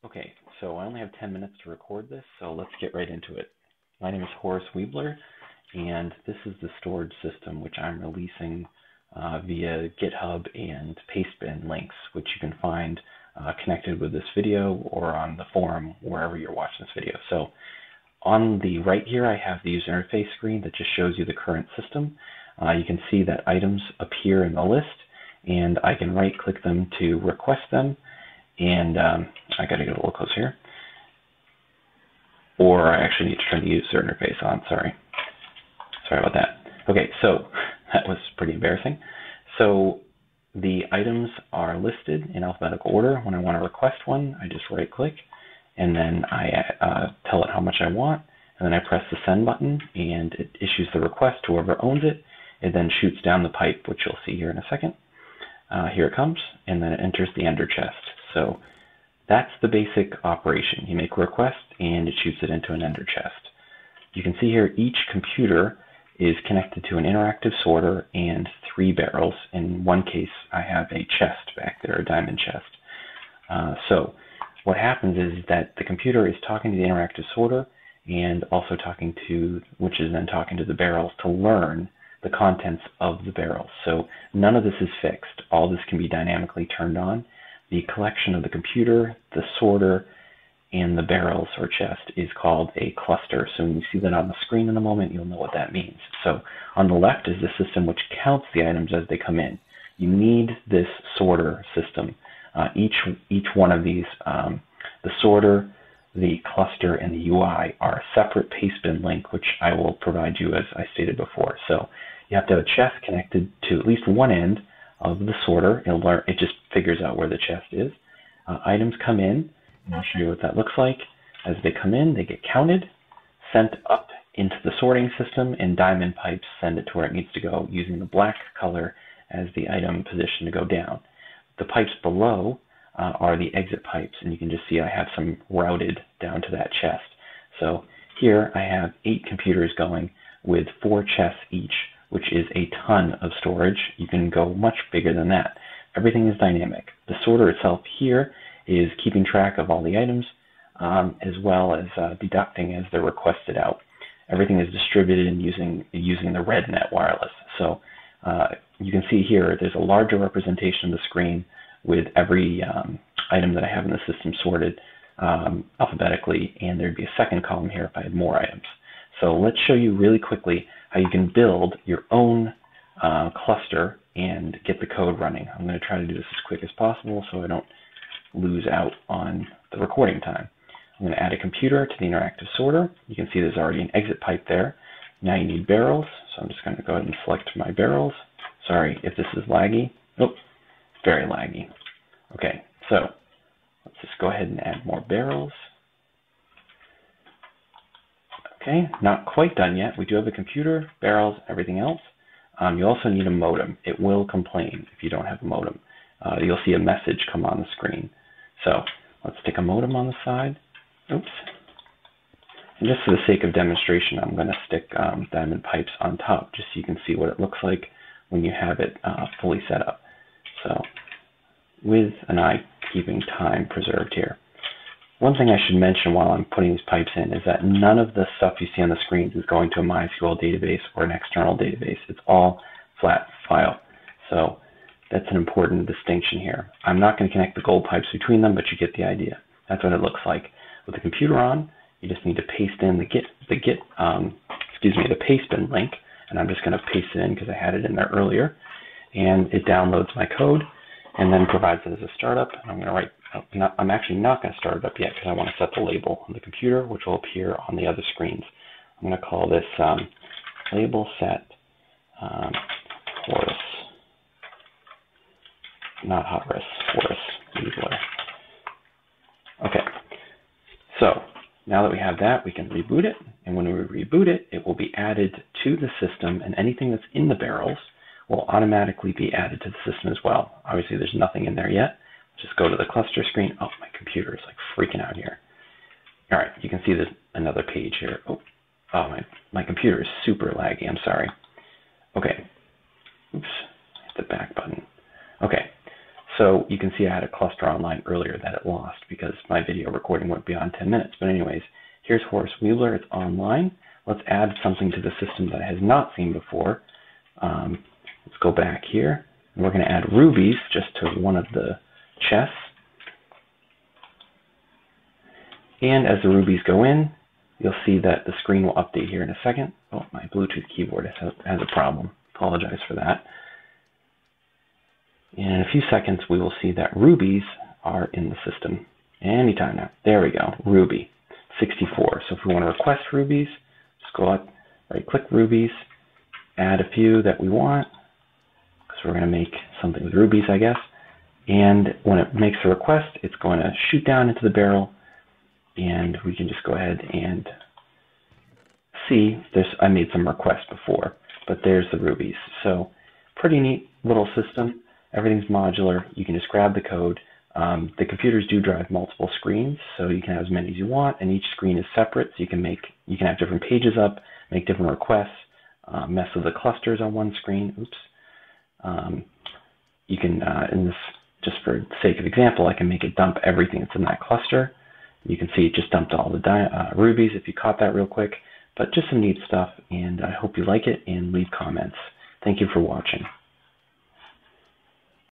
Okay, so I only have 10 minutes to record this, so let's get right into it. My name is Horace Weebler, and this is the storage system which I'm releasing via GitHub and pastebin links, which you can find connected with this video or on the forum wherever you're watching this video. So on the right here, I have the user interface screen that just shows you the current system. You can see that items appear in the list, and I can right-click them to request them. And I got to get a little closer here. Or I actually need to turn the user interface on. Sorry about that. Okay, so that was pretty embarrassing. So the items are listed in alphabetical order. When I want to request one, I just right-click, and then I tell it how much I want, and then I press the send button, and it issues the request to whoever owns it. It then shoots down the pipe, which you'll see here in a second. Here it comes, and then it enters the ender chest. So that's the basic operation. You make a request, and it shoots it into an ender chest. You can see here each computer is connected to an interactive sorter and 3 barrels. In one case, I have a chest back there, a diamond chest. So what happens is that the computer is talking to the interactive sorter and also which is then talking to the barrels to learn the contents of the barrels. So none of this is fixed. All this can be dynamically turned on. The collection of the computer, the sorter, and the barrels or chest is called a cluster. So when you see that on the screen in a moment, you'll know what that means. So on the left is the system which counts the items as they come in. You need this sorter system. Each one of these, the sorter, the cluster, and the UI are a separate pastebin link, which I will provide you as I stated before. So you have to have a chest connected to at least one end of the sorter. It just figures out where the chest is. Items come in, and I'll show you what that looks like. As they come in, they get counted, sent up into the sorting system, and diamond pipes send it to where it needs to go using the black color as the item position to go down. The pipes below are the exit pipes, and you can just see I have some routed down to that chest. So here I have 8 computers going with 4 chests each, which is a ton of storage. You can go much bigger than that. Everything is dynamic. The sorter itself here is keeping track of all the items, as well as deducting as they're requested out. Everything is distributed and using the RedNet wireless. So you can see here there's a larger representation of the screen with every item that I have in the system sorted alphabetically, and there'd be a second column here if I had more items. So let's show you really quickly how you can build your own cluster and get the code running. I'm going to try to do this as quick as possible so I don't lose out on the recording time. I'm going to add a computer to the interactive sorter. You can see there's already an exit pipe there. Now you need barrels, so I'm just going to go ahead and select my barrels. Sorry if this is laggy. Oh, very laggy. Okay, so let's just go ahead and add more barrels. Okay, not quite done yet. We do have a computer, barrels, everything else. You also need a modem. It will complain if you don't have a modem. You'll see a message come on the screen. So let's stick a modem on the side. Oops. And just for the sake of demonstration, I'm going to stick diamond pipes on top just so you can see what it looks like when you have it fully set up. So with an eye keeping time preserved here. One thing I should mention while I'm putting these pipes in is that none of the stuff you see on the screens is going to a MySQL database or an external database. It's all flat file. So that's an important distinction here. I'm not going to connect the gold pipes between them, but you get the idea. That's what it looks like. With the computer on, you just need to paste in the pastebin link, and I'm just going to paste it in because I had it in there earlier, and it downloads my code and then provides it as a startup. And I'm going to write. I'm actually not going to start it up yet because I want to set the label on the computer, which will appear on the other screens. I'm going to call this label set Horace, not Horace, Horace Weebler. Okay, so now that we have that, we can reboot it, and when we reboot it, it will be added to the system, and anything that's in the barrels will automatically be added to the system as well. Obviously, there's nothing in there yet. Just go to the cluster screen. Oh, my computer is like freaking out here. All right, you can see there's another page here. Oh, my computer is super laggy. I'm sorry. Okay. Oops, hit the back button. Okay, So you can see I had a cluster online earlier that it lost because my video recording went beyond 10 minutes. But anyways, here's Horace Wheeler. It's online. Let's add something to the system that I has not seen before. Let's go back here. And we're going to add rubies just to one of the chests. And as the rubies go in, you'll see that the screen will update here in a second. Oh, my Bluetooth keyboard has a problem. Apologize for that. In a few seconds, we will see that rubies are in the system. Anytime now. There we go. Ruby 64. So if we want to request rubies, just go up, right-click rubies, add a few that we want, because we're going to make something with rubies, I guess. And when it makes a request, it's going to shoot down into the barrel, and we can just go ahead and see. I made some requests before, but there's the rubies. So pretty neat little system. Everything's modular. You can just grab the code. The computers do drive multiple screens, so you can have as many as you want, and each screen is separate. So you can have different pages up, make different requests, mess with the clusters on one screen. Oops. You can, in this, just for the sake of example, I can make it dump everything that's in that cluster. You can see it just dumped all the rubies if you caught that real quick. But just some neat stuff, and I hope you like it and leave comments. Thank you for watching.